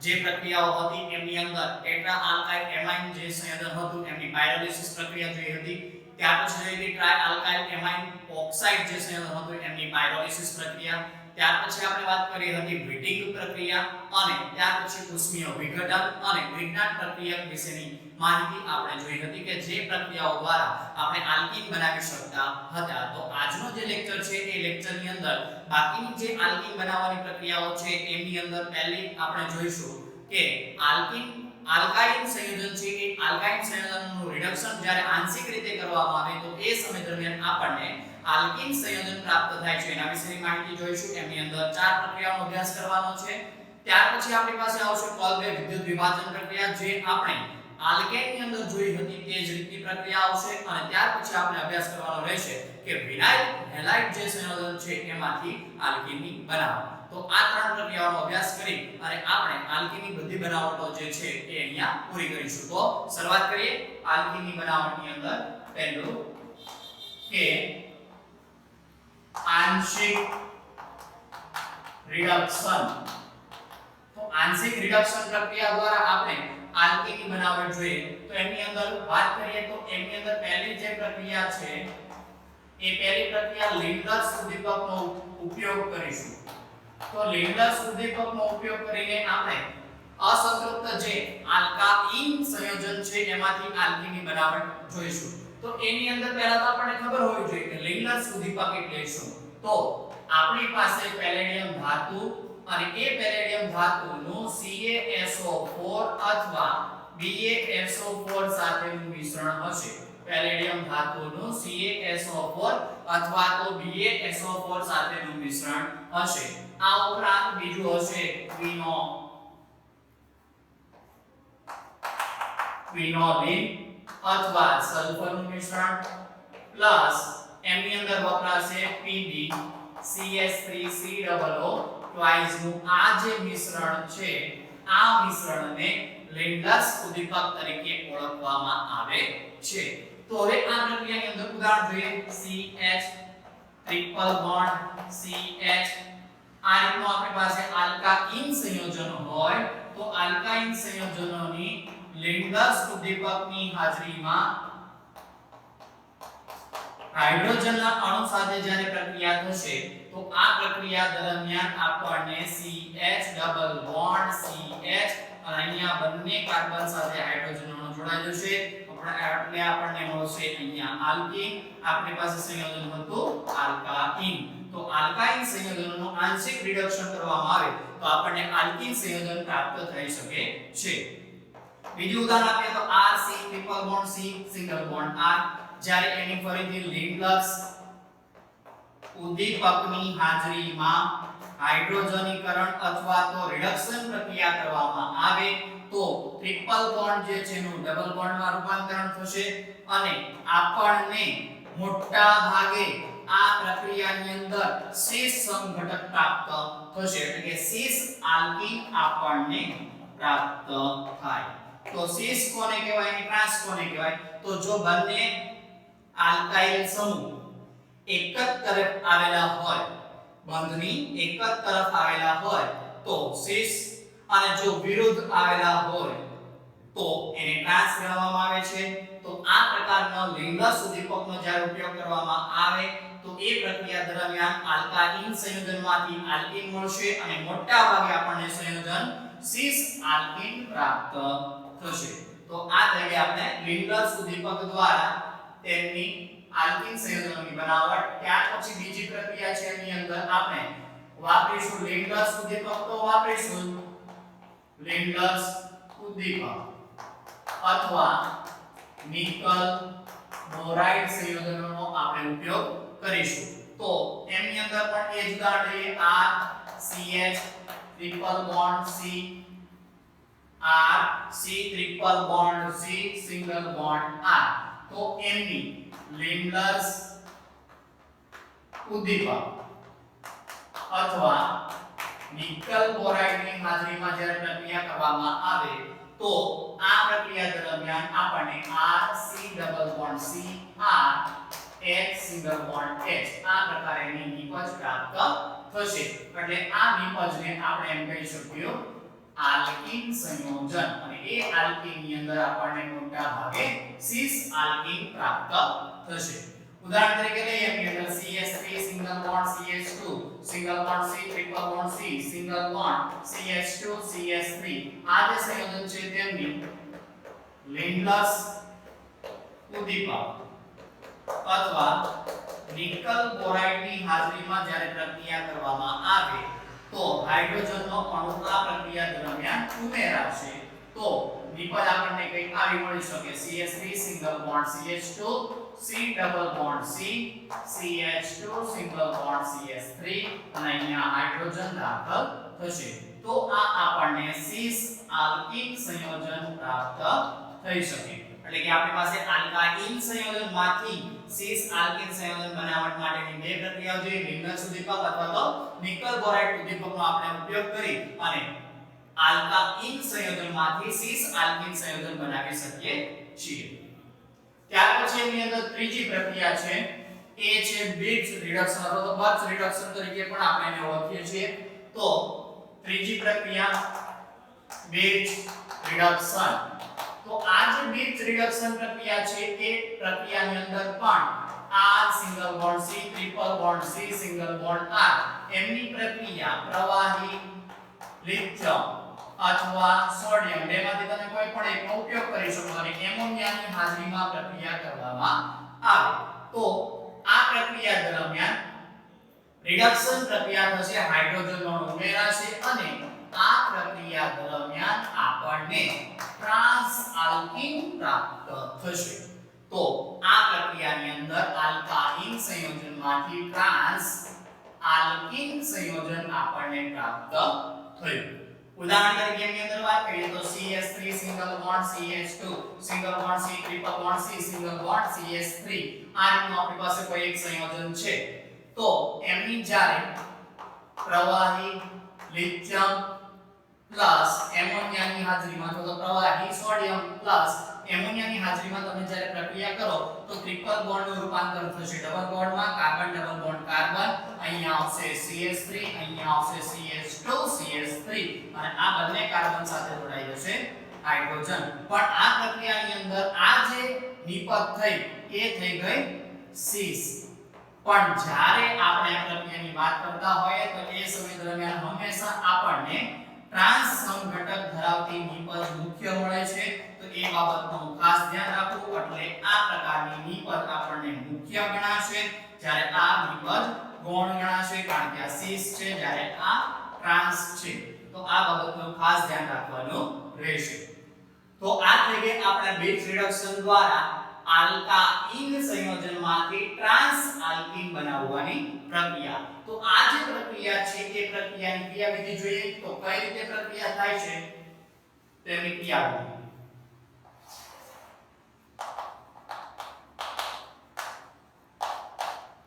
જે પ્રક્રિયાઓ હતી એમની અંદર ટેટ્રા આલ્કાઇલ એમાઇન જે સંયોજન હતું એમની પાયરોલિસિસ પ્રક્રિયા જોઈ હતી। ત્યાર પછી જોઈ હતી ટ્રાય આલ્કાઇલ એમાઇન ઓક્સાઇડ જે સંયોજન હતું એમની પાયરોલિસિસ પ્રક્રિયા। ત્યાર પછી આપણે વાત કરી હતી બ્રીડિંગ પ્રક્રિયા અને ત્યાર પછી ઉષ્મીય વિઘટન અને વિજ્ઞાન પ્રક્રિયા વિશેની માહિતી આપણે જોઈ હતી કે જે પ્રક્રિયાઓ દ્વારા આપણે આલ્કીન બનાવી શકતા હતા। તો આજનો જે લેક્ચર છે એ લેક્ચરની અંદર બાકીની જે આલ્કીન બનાવવાની પ્રક્રિયાઓ છે એની અંદર પહેલી આપણે જોઈશું કે આલ્કાઇન સંયોજન છે એ આલ્કાઇન સંયોજનનું રિડક્શન જ્યારે આંશિક રીતે કરવામાં આવે તો એ સમય દરમિયાન આપણને આલ્કીન સંયોજન પ્રાપ્ત થાય છે એના વિશેની માહિતી જોઈશું। એની અંદર 4 પ્રક્રિયાઓનો અભ્યાસ કરવાનો છે। ત્યાર પછી આપણી પાસે આવશે કોલબે વિદ્યુત વિભાજન પ્રક્રિયા જે આપણે આલ્કેનની અંદર જોઈ હતી તે જ રીતની પ્રક્રિયા આવશે અને ત્યાર પછી આપણે અભ્યાસ કરવાનો રહેશે કે વિનાઇલ હેલાઇડ જે સંયોજન છે એમાંથી આલ્કીનની બનાવટ। તો આ 3 પ્રક્રિયાઓનો અભ્યાસ કરી અને આપણે આલ્કીનની બધી બનાવટો જે છે એ અહીંયા પૂરી કરીશું। તો શરૂઆત કરીએ આલ્કીનની બનાવટની અંદર। પહેલું કે આંશિક રિડક્શન। તો આંશિક રિડક્શન પ્રક્રિયા દ્વારા આપણે આલ્કીનની બનાવટ જોઈએ તો એની અંદર વાત કરીએ તો એની અંદર પહેલી જે પ્રક્રિયા છે એ પહેલી પ્રક્રિયા લિન્ડર્સ ઉદ્દીપકનો ઉપયોગ કરીશું। તો લિન્ડર્સ ઉદ્દીપકનો ઉપયોગ કરીને આપણે અસંતૃપ્ત જે આલ્કાઇન સંયોજન છે એમાંથી આલ્કીનની બનાવટ જોઈશું। તો એની અંદર પહેલા તો આપણને ખબર હોવી જોઈએ કે લિન્ડર્સ ઉદ્દીપક એટલે શું। તો આપણી પાસે પેલેડિયમ ધાતુ અને એ પેલેડિયમ ધાતુનું CaSO4 અથવા BaSO4 સાથેનું મિશ્રણ હશે। પેલેડિયમ ધાતુનું CaSO4 અથવા તો BaSO4 સાથેનું મિશ્રણ હશે। આ ઉપરાંત બીજું હશે ક્વિનોલિન અથવા સલ્ફરનું મિશ્રણ પ્લસ એમની અંદર વપરાશે PbCH3COO ટ્વાઇસ નું આ જે મિશ્રણ છે આ મિશ્રણને લિન્ડર્સ ઉદ્દીપક તરીકે ઓળખવામાં આવે છે। તો હવે આ પ્રક્રિયાની અંદર ઉદાહરણ જોઈએ CH ટ્રિપલ બોન્ડ CH આ રીતનું આપણી પાસે આલ્કાઇન સંયોજનો હોય તો આલ્કાઇન સંયોજનોની લિન્ડર્સ ઉદ્દીપકની હાજરીમાં હાઇડ્રોજનના અણુ સાથે જ્યારે પ્રક્રિયા થશે તો આ પ્રક્રિયા દરમિયાન આપણને CH ડબલ બોન્ડ CH અને અહીંયા બંને કાર્બન સાથે હાઇડ્રોજન અણુ જોડાઈ જશે એટલે આપણને મળશે અહીંયા આલ્કીન। આપણી પાસે સંયોજન હતું આલ્કાઇન। તો આલ્કાઇન સંયોજનોનું આંશિક રિડક્શન કરવામાં આવે તો આપણને આલ્કીન સંયોજન પ્રાપ્ત થઈ શકે છે। બીજું ઉદાહરણ આપીએ તો RC triple bond C single bond R જ્યારે એની ફરીથી લિન્ડર્સ ઉદ્દીપકની હાજરીમાં હાઇડ્રોજનીકરણ અથવા તો રિડક્શન પ્રક્રિયા કરવામાં આવે તો ટ્રિપલ બોન્ડ જે છે એનું ડબલ બોન્ડમાં રૂપાંતરણ થશે અને આપણને મોટા ભાગે આ પ્રક્રિયાની અંદર સીસ સંઘટક પ્રાપ્ત થશે એટલે કે સીસ આલ્કીન આપણને પ્રાપ્ત થાય। તો સીસ કોને કહેવાય અને ટ્રાન્સ કોને કહેવાય તો જો બંને આલ્કાઇલ સમૂહ એક જ તરફ આવેલા હોય બંધની એક જ તરફ આવેલા હોય તો સીસ અને જો વિરુદ્ધ આવેલા હોય તો એને ટ્રાન્સ કહેવામાં આવે છે। તો આ પ્રકારના લિન્ડર્સ ઉદ્દીપકનો જ્યારે ઉપયોગ કરવામાં આવે તો એ પ્રક્રિયા દરમિયાન આલ્કાઇન સંયોજનમાંથી આલ્કીન મળશે અને મોટા ભાગે આપણને સંયોજન સીસ આલ્કીન પ્રાપ્ત થશે। તો આ રીતે આપણે લિન્ડર્સ ઉદ્દીપક દ્વારા તેમની આલ્કીન સંયોજનોની બનાવટ। ત્યાર પછી બીજી પ્રક્રિયા છે એની અંદર આપણે વાપરીશું લિન્ડર્સ ઉદ્દીપક તો વાપરીશું લિન્ડર્સ ઉદ્દીપક અથવા નિકલ બોરાઇડ સંયોજનોનો આપણે ઉપયોગ કરીશું। તો એની અંદર પણ એ જ ઉદાહરણ લઈએ RCH triple bond C R C triple bond C single bond R તો એમની લિન્ડર્સ ઉદ્દીપક અથવા નિકલ બોરાઇડની હાજરીમાં જ્યારે પ્રક્રિયા કરવામાં આવે તો આ પ્રક્રિયા દરમિયાન આપણને RC double bond C R H single bond H આ પ્રકારેની નિપજ પ્રાપ્ત થશે। એટલે આ નિપજને આપણે એમ કહી શકીએ આલ્કીન સંયોજન અને એ આલ્કીન ની અંદર આપણને મોટા ભાગે સિસ આલ્કીન પ્રાપ્ત થશે. ઉદાહરણ તરીકે લઈએ કે અંદર CH3 single bond CH2 single bond C triple bond C single bond CH2 CH3 આ જે સંયોજન છે તેમની લિન્ડલસ ઉદ્દીપક અથવા નિકલ બોરાઇડની હાજરીમાં જ્યારે પ્રક્રિયા કરવામાં આવે તો હાઇડ્રોજનનો અણુ આ પ્રક્રિયા દરમિયાન ઉમેરાશે તો નિપજ આપણને કંઈક આવી મળી શકે CH3 single bond CH2 C double bond C CH2 single bond CH3 અને અહીંયા હાઇડ્રોજન દાખલ થશે તો આ આપણને સિસ આલ્કીન સંયોજન પ્રાપ્ત થઈ શકે. એટલે કે આપણી પાસે આલ્કાઇન સંયોજનમાંથી સિસ આલ્કીન સંયોજન બનાવટ માટેની બે પ્રક્રિયાઓ છે લિન્ડલસ ઉદ્દીપક અથવા તો નિકલ બોરાઇડ ઉદ્દીપકનો આપણે ઉપયોગ કરી અને આલ્કાઇન સંયોજનમાંથી સિસ આલ્કીન સંયોજન બનાવી શકીએ છીએ. ત્યાર પછી એની અંદર ત્રીજી પ્રક્રિયા છે એ છે બિર્ચ રિડક્શન અથવા તો બર્ચ રિડક્શન તરીકે પણ આપણે એને ઓળખીએ છીએ. તો ત્રીજી પ્રક્રિયા બિર્ચ રિડક્શન. તો આ જે બિર્ચ રિડક્શન પ્રક્રિયા છે એ પ્રક્રિયાની અંદર પણ R single bond C triple bond C single bond R એમની પ્રક્રિયા પ્રવાહી લિથિયમ અથવા સોડિયમ બેમાંથી તમે કોઈ પણ એકનો ઉપયોગ કરી શકો અને એમોનિયાની હાજરીમાં પ્રક્રિયા કરવામાં આવે તો આ પ્રક્રિયા દરમિયાન રિડક્શન પ્રક્રિયા થશે હાઇડ્રોજનનો અણુ ઉમેરાશે અને આ પ્રક્રિયા દરમિયાન આપણને ટ્રાન્સ આલ્કીન પ્રાપ્ત થશે. તો આ પ્રક્રિયાની અંદર આલ્કાઇન સંયોજનમાંથી ટ્રાન્સ આલ્કીન સંયોજન આપણને પ્રાપ્ત થયું. ઉદાહરણ તરીકે એની અંદર વાત કરીએ તો CH3 single bond CH2 single bond C triple bond C single bond CH3 આ રીતનું આપણી પાસે કોઈ એક સંયોજન છે તો એમની જ્યારે પ્રવાહી લિથિયમ પ્લસ એમોનિયાની હાજરીમાં અથવા તો પ્રવાહી સોડિયમ પ્લસ એમોનિયાની હાજરીમાં તમે જ્યારે પ્રક્રિયા કરો તો ટ્રિપલ બોન્ડનું રૂપાંતર થશે ડબલ બોન્ડમાં કાર્બન ડબલ બોન્ડ કાર્બન અહીંયા આવશે CH3 અહીંયા આવશે CH2 CH3 અને આ બંને કાર્બન સાથે જોડાઈ જશે હાઇડ્રોજન. પણ આ પ્રક્રિયાની અંદર આ જે નિપજ થઈ એ થઈ ગઈ સિસ. પણ જ્યારે આપણે આ પ્રક્રિયાની વાત કરતા હોઈએ તો એ સમય દરમિયાન હંમેશા આપણને ટ્રાન્સ સમઘટક ધરાવતી નિપજ મુખ્ય મળે છે તો એ બાબતનું ખાસ ધ્યાન રાખવું. એટલે આ પ્રકારની નિપજ આપણને મુખ્ય ગણાશે જ્યારે આ નિપજ ગૌણ ગણાશે કારણ કે આ સિસ છે જ્યારે આ ટ્રાન્સ છે તો આ બાબતનું ખાસ ધ્યાન રાખવાનું રહેશે. તો આ થઈ ગઈ આપણે બિર્ચ રિડક્શન દ્વારા આલ્કાઇન સંયોજનમાંથી ટ્રાન્સ આલ્કીન બનાવવાની પ્રક્રિયા. તો આ જે પ્રક્રિયા છે એ પ્રક્રિયાની ક્રિયાવિધિ જોઈએ તો કઈ રીતે પ્રક્રિયા થાય છે તેની ક્રિયાવિધિ.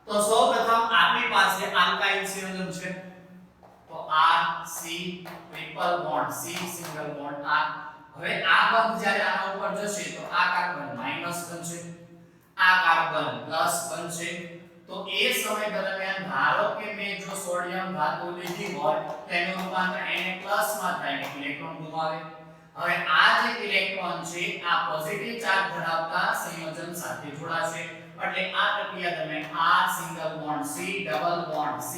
તો સૌપ્રથમ આપણી પાસે આલ્કાઇન સંયોજન છે તો R C triple bond C single bond R. હવે આ બંધ જ્યારે આના ઉપર જશે તો આ કાર્બન માઈનસ બનશે આ કાર્બન પ્લસ બનશે. તો એ સમય દરમિયાન ધારો કે મેં જો સોડિયમ ધાતુ લીધી હોય તેનું રૂપાંતર Na+ માં થાય એટલે ઇલેક્ટ્રોન ગુમાવે. હવે આ જે ઇલેક્ટ્રોન છે આ પોઝિટિવ ચાર્જ ધરાવતા સંયોજન સાથે જોડાશે એટલે આ પ્રક્રિયા દરમિયાન R single bond C double bond C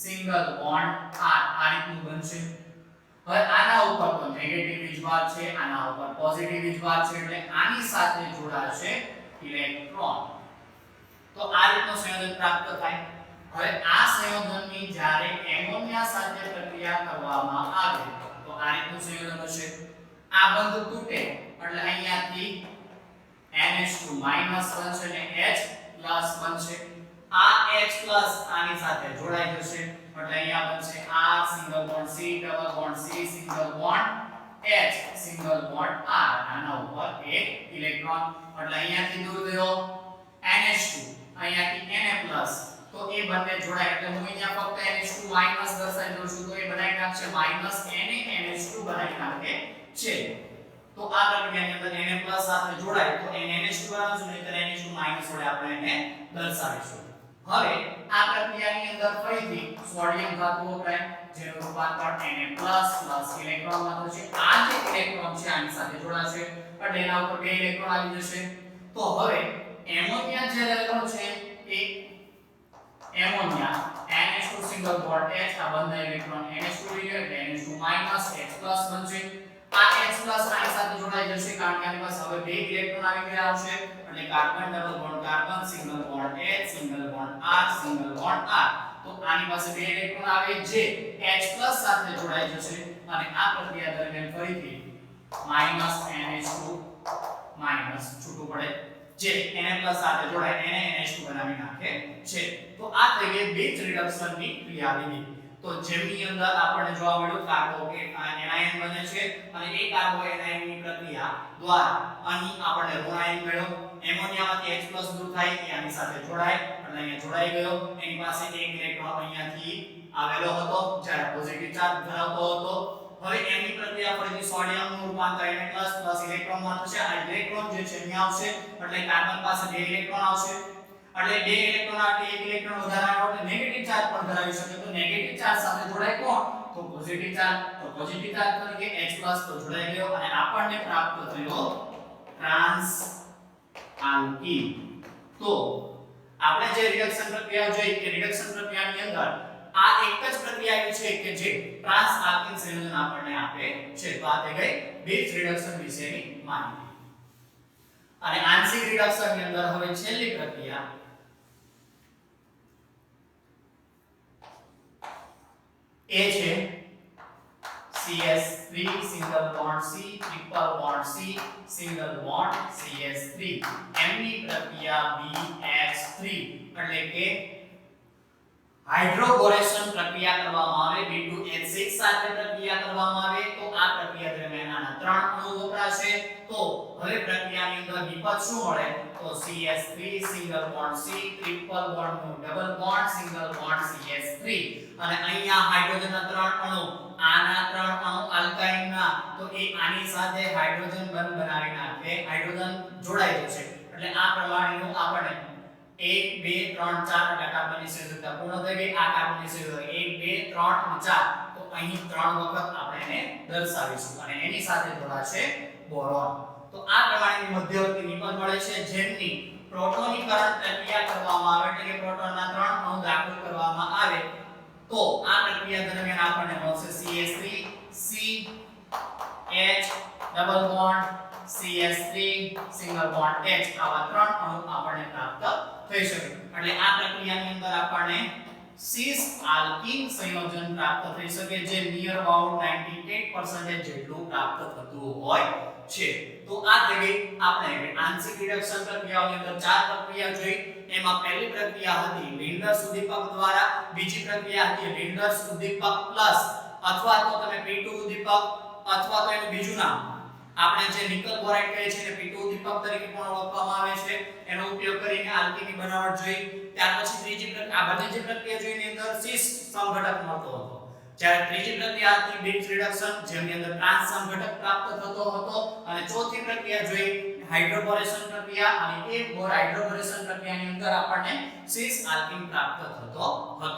single bond R આ રીતનું બનશે. હવે આના ઉપર તો નેગેટિવ વીજભાર છે આના ઉપર પોઝિટિવ વીજભાર છે એટલે આની સાથે જોડાશે ઇલેક્ટ્રોન. તો આ રીતનું સંયોજન પ્રાપ્ત થાય. હવે આ સંયોજનની જ્યારે એમોનિયા સાથે પ્રક્રિયા કરવામાં આવે તો આ રીતનું સંયોજન હશે. આ બંધ તૂટે એટલે અહીંયાથી NH2 બનશે અને H બનશે. આ H આની સાથે જોડાઈ જશે એટલે અહીંયા બનશે R single bond C double bond C single bond H single bond R આના ઉપર એક ઇલેક્ટ્રોન એટલે અહીંયાથી દૂર ગયો NH2 અહીંયાથી Na+ તો એ બંને જોડાય એટલે હું અહીંયા ફક્ત NH2 દર્શાવી દઉં છું તો એ બનાવી નાખશે -Na NH2 બનાવી નાખે છે. તો આ પ્રક્રિયાની અંદર Na+ સાથે જોડાય તો NH2 બનાવશું નહીતર NH2- વડે આપણે એને દર્શાવીશું. હવે આ પ્રક્રિયાની અંદર ફરીથી સોડિયમ ધાતુ વપરાય જેનું રૂપાંતર Na+ ઇલેક્ટ્રોનમાં થશે. આ જે ઇલેક્ટ્રોન છે આની સાથે જોડાશે એટલે એના ઉપર બે ઇલેક્ટ્રોન આવી જશે. તો હવે એમોનિયા જે રહેલો છે એ ammonia NH2 single bond H આ બંને ઇલેક્ટ્રોન NH2 લઈએ એટલે NH2- H+ બનશે. આ H+ આની સાથે જોડાઈ જશે કારણ કે આની પાસે હવે બે ઇલેક્ટ્રોન આવી ગયા આવશે એટલે carbon double bond carbon single bond H single bond R single bond R. તો આની પાસે બે ઇલેક્ટ્રોન આવે જે H+ સાથે જોડાઈ જશે અને આ પ્રક્રિયા દરમિયાન ફરીથી -NH2- છૂટું પડે જે Na+ સાથે જોડાય એને NH2 બનાવી નાખે છે. તો આ થઈ ગઈ બેઝ રિડક્શનની ક્રિયાવિધિ. તો જેમની અંદર આપણને જોવા મળ્યું કાર્બો કે એનાયન બને છે અને એ કાર્બો એનાયનની પ્રક્રિયા દ્વારા અહીં આપણને ઋણાયન મળ્યો. એમોનિયામાંથી H+ દૂર થાય એ આની સાથે જોડાય એટલે અહીંયા જોડાઈ ગયો. એની પાસે એક ઇલેક્ટ્રોન અહીંયાથી આવેલો હતો જ્યારે પોઝિટિવ ચાર્જ ધરાવતો હતો. હવે એની પ્રક્રિયા ફરીથી સોડિયમનું રૂપાંતર Na+ ઇલેક્ટ્રોનમાં થશે. આ ઇલેક્ટ્રોન જે છે અહીંયા આવશે એટલે કાર્બન પાસે બે ઇલેક્ટ્રોન આવશે એટલે બે ઇલેક્ટ્રોન આટલે એક ઇલેક્ટ્રોન વધારે આવ્યો એટલે નેગેટિવ ચાર્જ પણ ધરાવી શકે. તો નેગેટિવ ચાર્જ સાથે જોડાય કોણ? તો પોઝિટિવ ચાર્જ. તો પોઝિટિવ ચાર્જ તરીકે H+ તો જોડાઈ ગયો અને આપણને પ્રાપ્ત થયો ટ્રાન્સ આલ્કીન. તો આપણે જે રિડક્શન પ્રક્રિયા જોઈ કે રિડક્શન પ્રક્રિયાની અંદર આ એક જ પ્રક્રિયા એવી છે કે જે ટ્રાન્સ આલ્કીન સંયોજન આપણને આપે છે. તો આ થઈ ગઈ બેઝ રિડક્શન વિશેની માહિતી. અને આંશિક રિડક્શનની અંદર હવે છેલ્લી પ્રક્રિયા એ છે CS3 single bond C triple bond C single bond CS3 એમની પ્રક્રિયા BH3 એટલે કે હાઇડ્રોબોરેશન પ્રક્રિયા કરવામાં આવે. B2H6 સાથે પ્રક્રિયા કરવામાં આવે તો આ પ્રક્રિયા દરમિયાન આના ત્રણ અણુ વપરાશે. તો હવે પ્રક્રિયાની અંદર વિપદ શું મળે? તો CS3 single bond C triple bond નું double bond single bond CS3 અને અહીંયા હાઇડ્રોજનના ત્રણ અણુ આના ત્રણ અણુ આલ્કાઇનના તો એ આની સાથે હાઇડ્રોજન બંધ બનાવી નાખે. હાઇડ્રોજન જોડાઈ જશે એટલે આ પ્રમાણેનું આપણે 1 2 3 4 એટલે કાર્બનની સંયોજકતા પૂર્ણ થઈ ગઈ. આ કાર્બનની સંયોજકતા 1 2 3 અને 4 તો અહીં ત્રણ વખત આપણે એને દર્શાવીશું અને એની સાથે જોડાશે બોરોન. તો આ પ્રમાણેની મધ્યવર્તી નિબંધ મળે છે જેમની પ્રોટોનીકરણ પ્રક્રિયા કરવામાં આવે એટલે કે પ્રોટોનના ત્રણ અણુ દાખલ કરવામાં આવે તો આ પ્રક્રિયા દરમિયાન આપણને મળશે CH3 C H double bond CS3 single bond H આવા ત્રણ અણુ આપણને પ્રાપ્ત થઈ શકે. એટલે આ પ્રક્રિયાની અંદર આપણને સિસ આલ્કીન સંયોજન પ્રાપ્ત થઈ શકે જે નિયર અબાઉટ 98% જેટલું પ્રાપ્ત થતું હોય છે. તો આ થઈ ગઈ આપણે આંશિક રિડક્શન પ્રક્રિયાઓની અંદર ચાર પ્રક્રિયા જોઈ. એમાં પહેલી પ્રક્રિયા હતી લિન્ડર્સ ઉદ્દીપક દ્વારા, બીજી પ્રક્રિયા હતી લિન્ડર્સ ઉદ્દીપક પ્લસ અથવા તો તમે P2 ઉદ્દીપક અથવા તો એનું બીજું નામ આપણે જે નિકલ બોરાઇડ કહે છે એને P2 ઉદ્દીપક તરીકે પણ ઓળખવામાં આવે છે. એનો ઉપયોગ કરીને આલ્કીનની બનાવટ જોઈ. ત્યાર પછી ત્રીજી પ્રક્રિયા આ બધી જે પ્રક્રિયા જોઈને અંદર સિસ સમઘટક મળતો હતો. જ્યારે ત્રીજી પ્રક્રિયા હતી બેઝ રિડક્શન જેની અંદર ટ્રાન્સ સમઘટક પ્રાપ્ત થતો હતો અને ચોથી પ્રક્રિયા જોઈ હાઇડ્રોબોરેશન પ્રક્રિયા અને એ હાઇડ્રોબોરેશન પ્રક્રિયાની અંદર આપણને સિસ આલ્કીન પ્રાપ્ત થતો હતો.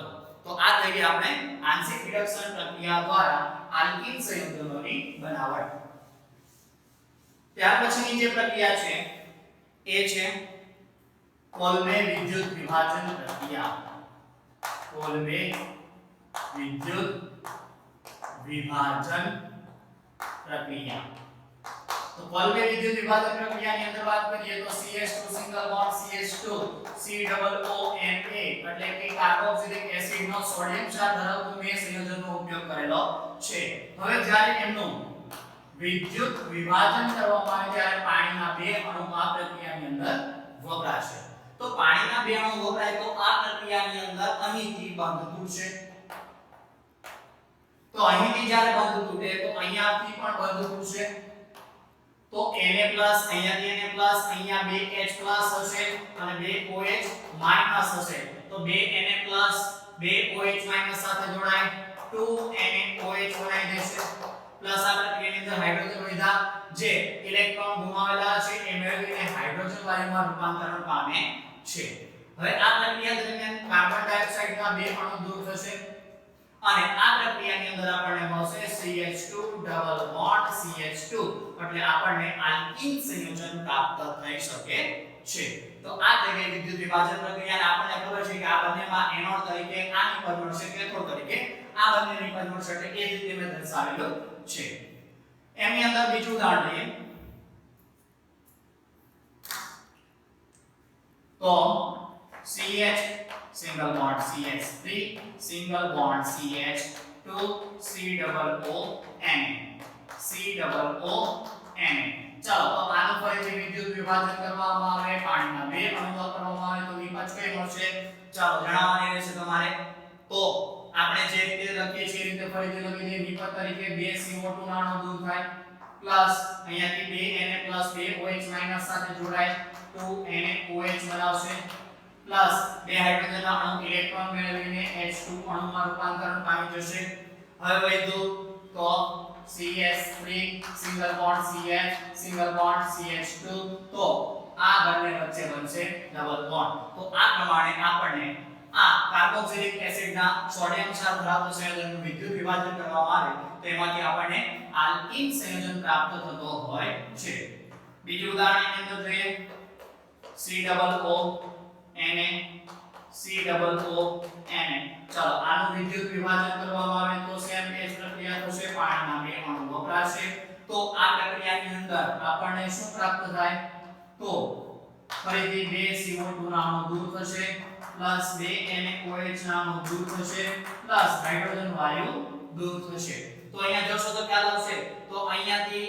તો આ થઈ ગઈ આપણે આંશિક રિડક્શન પ્રક્રિયા દ્વારા આલ્કીન સંયોજનોની બનાવટ. ત્યાર પછીની જે પ્રક્રિયા છે એ છે કોલ્બે વિદ્યુત વિભાજન પ્રક્રિયા. કોલ્બે વિદ્યુત વિભાજન પ્રક્રિયા. તો કોલ્બે વિદ્યુત વિભાજન પ્રક્રિયાની અંદર વાત કરીએ તો CH2 single bond CH2 C double O N A એટલે કે કાર્બોક્સિલિક એસિડ નો સોડિયમ ચાર્જ ધરાવતું બે સંયોજનનો ઉપયોગ કરેલો છે. હવે જ્યારે એમનું વિદ્યુત વિભાજન કરવામાં આવે ત્યારે પાણીના બે અણુ આ પ્રક્રિયાની અંદર વપરાશે. તો પાણીના બે અણુ વપરાય તો આ પ્રક્રિયાની અંદર અહીંથી બંધ તૂટશે. તો અહીંથી જ્યારે બંધ તૂટે તો અહીંયાથી પણ બંધ તૂટશે. તો Na+ અહીંયાથી Na+ અહીંયા બે H+ હશે અને બે OH- હશે. તો બે Na+ બે OH- સાથે જોડાય 2 NaOH બનાવી દેશે. પ્લસ આ પ્રક્રિયાની અંદર હાઇડ્રોજન વધ્યા જે ઇલેક્ટ્રોન ગુમાવેલા છે એ મેળવીને હાઇડ્રોજન વાયુમાં રૂપાંતરણ પામે છે. હવે આ પ્રક્રિયા દરમિયાન કાર્બન ડાયોક્સાઇડના બે અણુ દૂર થશે અને આ પ્રક્રિયાની અંદર આપણને મળશે CH2 ડબલ બોન્ડ CH2 એટલે આપણને આલ્કીન સંયોજન પ્રાપ્ત થઈ શકે છે. તો આ થઈ ગઈ વિદ્યુત વિભાજન પ્રક્રિયા અને આપણને ખબર છે કે આ બંનેમાં એનોડ તરીકે આની પર મળશે કેથોડ તરીકે આ બંનેની પર મળશે એટલે એ રીતે મેં દર્શાવેલું છે. એની અંદર બીજું ઉદાહરણ લઈએ તો CH single bond CH3 single bond CH2 C double O Na C double O Na. ચાલો તો આનું ફરીથી વિદ્યુત વિભાજન કરવામાં આવે પાણીના બે અણુઓ કરવામાં આવે તો નિપજ કઈ મળશે ચાલો જણાવવાની રહેશે તમારે. તો આપણે જે રીતે લખીએ છીએ એ રીતે ફરીથી લખી દઈએ નિપજ તરીકે 2 CO2 ના અણુ દૂર થાય પ્લસ અહીંયાથી 2 Na પ્લસ 2 OH માઈનસ સાથે જોડાય 2 NaOH બનાવશે પ્લસ 2 હાઇડ્રોજનના અણુ ઇલેક્ટ્રોન મેળવીને H2 અણુમાં રૂપાંતરણ પામી જશે. હવે વધ્યું તો CH3 single bond CH single bond CH2 તો આ બંને વચ્ચે બનશે ડબલ બોન્ડ. તો આ પ્રમાણે આપણને આ કાર્બોક્સિલિક એસિડના સોડિયમ ક્ષાર ધરાવતા સંયોજનનું વિદ્યુત વિભાજન કરવામાં આવે તો એમાંથી આપણને આલ્કીન સંયોજન પ્રાપ્ત થતો હોય છે. બીજું ઉદાહરણ એની અંદર જોઈએ COO Na COO Na. ચાલો આનું વિદ્યુત વિભાજન કરવામાં આવે તો સેમ એ જ પ્રક્રિયા થશે પાણીના બે અણુ વપરાશે. તો આ પ્રક્રિયાની અંદર આપણને શું પ્રાપ્ત થાય તો ફરીથી 2 CO2 ના અણુ દૂર થશે પ્લસ 2 NaOH ના અણુ દૂર થશે પ્લસ હાઇડ્રોજન વાયુ દૂર થશે. તો અહીંયા જોશો તો ખ્યાલ આવશે તો અહીંયાથી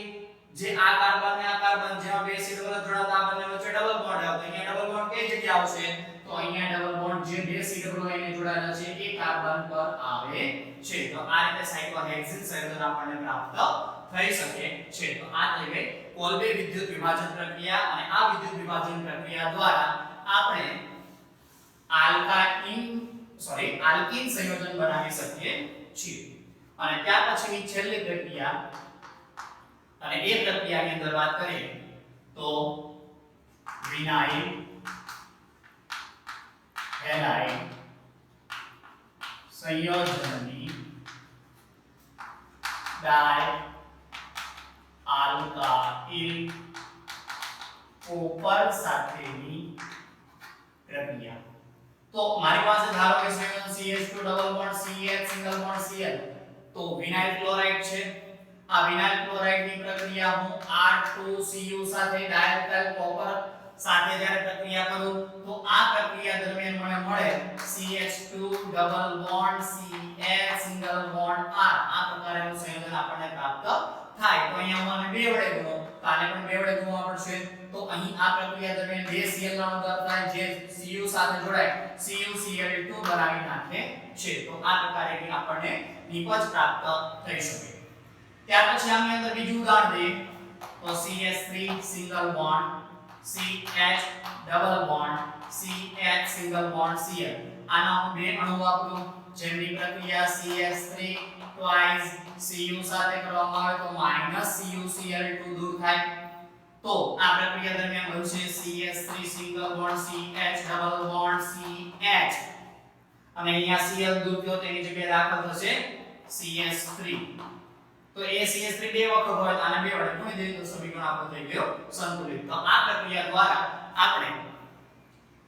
જે આ કાર્બન ને આ કાર્બન જેમાં બે સીડો જોડાતા આ બંને વચ્ચે ડબલ બોન્ડ આવે તો અહીંયા ડબલ બોન્ડ કઈ જગ્યાએ આવશે તો અહીંયા ડબલ બોન્ડ જે બે સીડો લઈને જોડાયેલા છે એ કાર્બન પર આવે છે. તો આ રીતે સાયક્લોહેક્સેન સંયોજન આપણને પ્રાપ્ત થઈ શકે છે. તો આ થઈ ગઈ કોલ્બે વિદ્યુત વિભાજન પ્રક્રિયા અને આ વિદ્યુત વિભાજન પ્રક્રિયા દ્વારા આપણે આલ્કીન સંયોજન બનાવી શકીએ છીએ. અને ત્યાર પછીની છેલ્લી પ્રક્રિયા અને એ પ્રક્રિયાની અંદર વાત કરીએ તો વિનાઇલ હેલાઇડ સંયોજનની ડાય આલ્કાઇલ કોપર સાથેની પ્રક્રિયા. તો મારી પાસે ધારો કે સંયોજન CH2 double bond CH single bond Cl તો વિનાઇલ ક્લોરાઇડ છે. આ વિનાઇલ ક્લોરાઇડ ની પ્રક્રિયા હું R2Cu સાથે ડાયલ્કાઇલ કોપર સાથે જ્યારે પ્રક્રિયા કરું તો આ પ્રક્રિયા દરમિયાન મને મળે CH2 double bond CH single bond R. આ પ્રકારનું સંયોજન આપણને પ્રાપ્ત થાય. તો અહીંયા મને 2 વડે ગુણો તો આને પણ 2 વડે ગુણવા પડશે. તો અહીં આ પ્રક્રિયા દરમિયાન 2 Cl ના અણુ થાય જે Cu સાથે જોડાય CuCl2 બનાવી નાખે છે. તો આ પ્રકારે આપણને નિપજ પ્રાપ્ત થઈ શકે. ત્યાર પછી આની અંદર બીજું ઉદાહરણ દઈએ તો CH3 single bond CH double bond CH single bond Cl. આના હું બે અણુ વાપરું જેમની પ્રક્રિયા CH3 ટ્વાઇસ Cu સાથે કરવામાં આવે તો -CuCl2 દૂર થાય. તો આ પ્રક્રિયા દરમિયાન બનશે CH3 single bond CH double bond CH અને અહીંયા Cl દૂર થયો તેની જગ્યાએ દાખલ થશે CH3. તો એ CH3 બે વખત હોય તો આને બે વડે ગુણી દઈએ તો સમીકરણ આપણો થઈ ગયો સંતુલિત. તો આ પ્રક્રિયા દ્વારા આપણે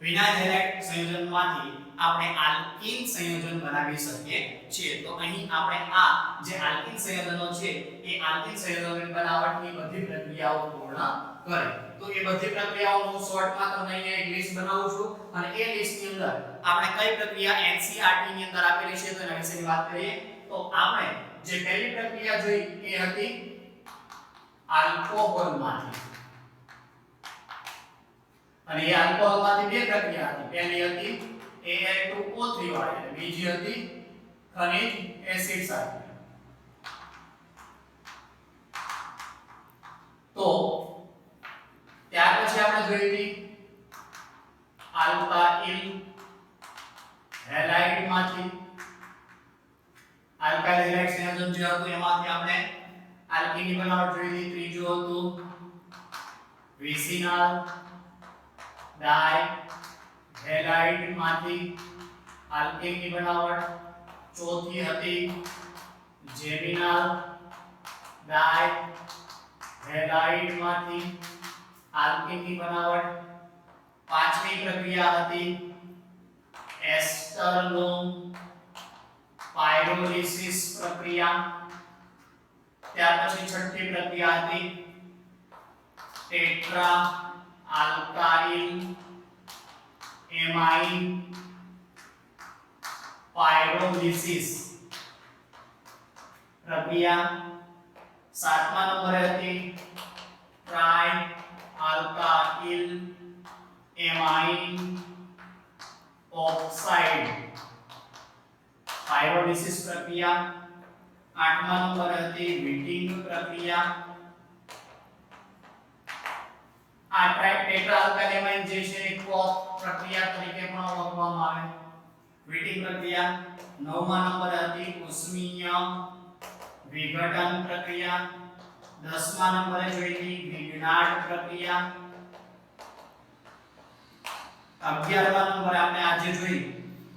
વિનાઇલ હેલાઇડ સંયોજનમાંથી આપણે આલ્કીન સંયોજન બનાવી શકીએ છીએ. તો અહીં આપણે આ જે આલ્કીન સંયોજનો છે એ આલ્કીન સંયોજનોની બનાવટની બધી પ્રક્રિયાઓ પૂર્ણ કરે. તો એ બધી પ્રક્રિયાઓ હું શોર્ટમાં તમને અહીંયા એક લિસ્ટ બનાવું છું અને એ લિસ્ટની અંદર આપણે કઈ પ્રક્રિયા NCERT ની અંદર આપેલી છે તો એના વિશેની વાત કરીએ. તો આપણે જે પહેલી પ્રક્રિયા જોઈ એ હતી આલ્કોહોલમાંથી અને એ આલ્કોહોલમાંથી બે પ્રક્રિયા હતી. પહેલી હતી Al2O3 વાળી અને બીજી હતી ખનિજ એસિડ સાથે. તો ત્યાર પછી આપણે જોઈ હતી આલ્કાઇલ હેલાઇડમાંથી આલ્કાઇલ હેલાઇડ સંયોજન જે હતું એમાંથી આપણે આલ્કીનની બનાવટ જોઈ હતી. ત્રીજું હતું વિસિનલ ડાય હેલાઇડ માંથી આલ્કેનની બનાવટ, ચોથી હતી જેમિનલ ડાય હેલાઇડ માંથી આલ્કેનની બનાવટ, પાંચમી પ્રક્રિયા હતી એસ્ટરનો પાયરોલિસિસ પ્રક્રિયા, ત્યાર પછી છઠ્ઠી પ્રક્રિયા હતી ટેટ્રા આલ્કાઇલ એમાઇન પાયરોલિસિસ પ્રક્રિયા, સાતમા નંબરે હતી ટ્રાય આલ્કાઇલ એમાઇન ઓક્સાઇડ પાયરોલિસિસ પ્રક્રિયા, આઠમા નંબરે હતી વિટિંગ પ્રક્રિયા. આ ટેટ્રા આલ્કાઇલ એમાઇન જે છે કોક પ્રક્રિયા તરીકે પણ ઓળખવામાં આવે. વિટિંગ પ્રક્રિયા. નવમા નંબરે હતી ઉષ્મીય વિઘટન પ્રક્રિયા. 10મા નંબરે જોઈ હતી વિગ્નાર્ડ પ્રક્રિયા. 11મા નંબરે આપણે આજે જોઈ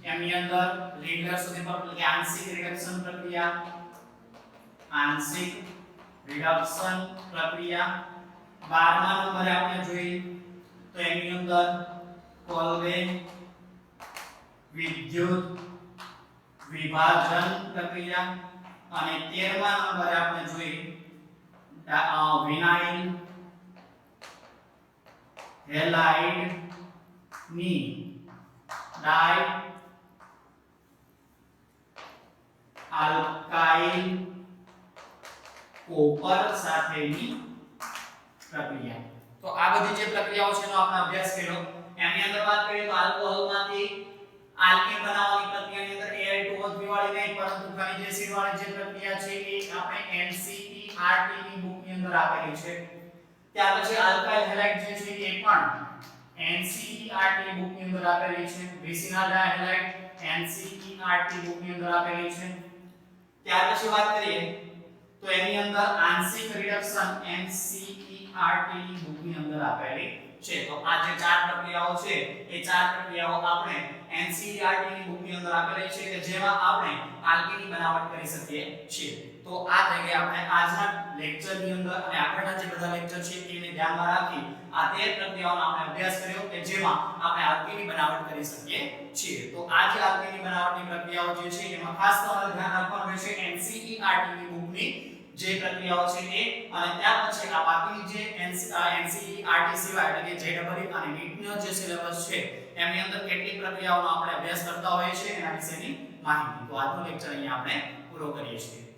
એની અંદર લિનિયર સુધી પર એટલે આંશિક રિડક્શન પ્રક્રિયા, આંશિક રિડક્શન પ્રક્રિયા. 12મા નંબરે આપણે જોઈ તો એની અંદર કોલ્વે વિદ્યુત વિભાજન પ્રક્રિયા, અને 13મા નંબરે આપણે જોઈ વિનાઇલ હેલાઇડ ની ડાય આલ્કાઇલ કોપર સાથેની પ્રક્રિયા. તો આ બધી જે પ્રક્રિયાઓ છે એનો આપણે અભ્યાસ કર્યો. એની અંદર વાત કરીએ તો આલ્કોહોલમાંથી આલ્કીન બનાવવાની પ્રક્રિયાની અંદર Al2O3 વાળી નહીં પરંતુ ખનિજ એસિડ વાળી જે પ્રક્રિયા છે એ આપણે NCERT ની બુકની અંદર આપેલી છે. ત્યાર પછી આલ્કાઇલ હેલાઇડ જે છે એ પણ NCERT ની બુકની અંદર આપેલી છે. વિસિનલ ડાયહેલાઇડ NCERT બુકની અંદર આપેલી છે. ત્યાર પછી વાત કરીએ તો એની અંદર આંશિક રિડક્શન NCERT ની બુકની અંદર આપેલી છે. તો આ જે ચાર પ્રક્રિયાઓ છે એ ચાર પ્રક્રિયાઓ આપણે NCERT ની બુકની અંદર આપેલી છે કે જેમાં આપણે આલ્કીની બનાવટ કરી શકીએ છીએ. તો આ થઈ ગયા આપણે આજના લેક્ચરની અંદર, અને આગળના જે બધા લેક્ચર છે એને ધ્યાનમાં રાખી આ 13 પ્રક્રિયાઓનો આપણે અભ્યાસ કર્યો કે જેમાં આપણે આલ્કીની બનાવટ કરી શકીએ છીએ. તો આ જે આલ્કીની બનાવટની પ્રક્રિયાઓ જે છે એમાં ખાસ તમારે ધ્યાન રાખવાનું રહેશે NCERT ની બુકની જે પ્રક્રિયાઓ છે એ, અને ત્યાર પછી આ બાકીની જે NCERT સિવાય એટલે કે JEE અને NEET નો જે સિલેબસ છે એની અંદર કેટલી પ્રક્રિયાઓનો આપણે અભ્યાસ કરતા હોઈએ છીએ એના વિશેની માહિતી. તો આજનો લેક્ચર અહીંયા આપણે પૂરો કરીએ છીએ.